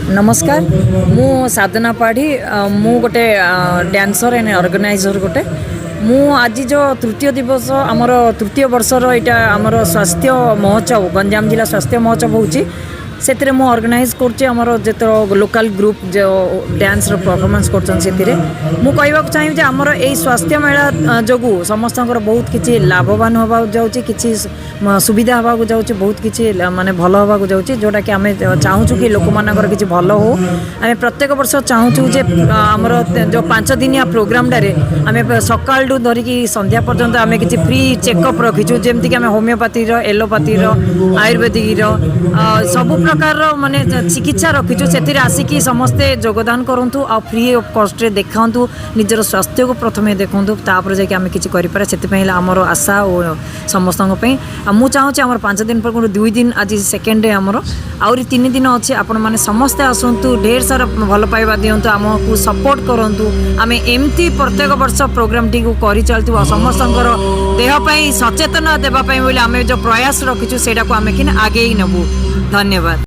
नमस्कार मु साधना पाढ़ी मु गोटे डांसर एंड ऑर्गेनाइजर गोटे मु आज जो तृतीय दिवस आमर तृतीय वर्षर यहाँ आमर स्वास्थ्य महोत्सव गंजाम जिला स्वास्थ्य महोत्सव होची से मु ऑर्गेनाइज करमर जो लोकल ग्रुप जो डांस परफॉर्मेंस कर चाहिए आमर यही स्वास्थ्य मेला जो समस्त बहुत किसी लाभवान होगा जाऊँगी किसी सुविधा होगा जाऊँगी बहुत किसी माने भल होगा जाऊँगी जोटा कि आम चाहूँ कि लोक मानकर किसी भल हो आम प्रत्येक वर्ष चाहूँ जे आमर जो 5 दिनिया प्रोग्राम टारे आम सकालू धरिकी संध्या पर्यंत आम किसी फ्री चेकअप रखीचु जमती आम होमिओपाथी एलोपाथी आयुर्वेदिक सब प्रकार माने चिकित्सा रखीचु से आसिकी समस्ते योगदान करूँ आ फ्री ऑफ कॉस्ट रे देखु निजर स्वास्थ्य को प्रथमे देखूँ तापर जाकि आम किसी करें से आमर आशा और समस्त मु चाहूँगी आम 5 दिन पर 2 दिन आज सेकेंड डे आमर आउरी 3 दिन अच्छे आपण मैंने समस्ते आसतु ढेर सारा भल पाइबा दिंतु आमको सपोर्ट करूँ आम एमती प्रत्येक वर्ष प्रोग्राम टी कर चलू समस्त देहपाई सचेतन देवाई बोली आम जो प्रयास रखीचु से आगे ही नबू धन्यवाद।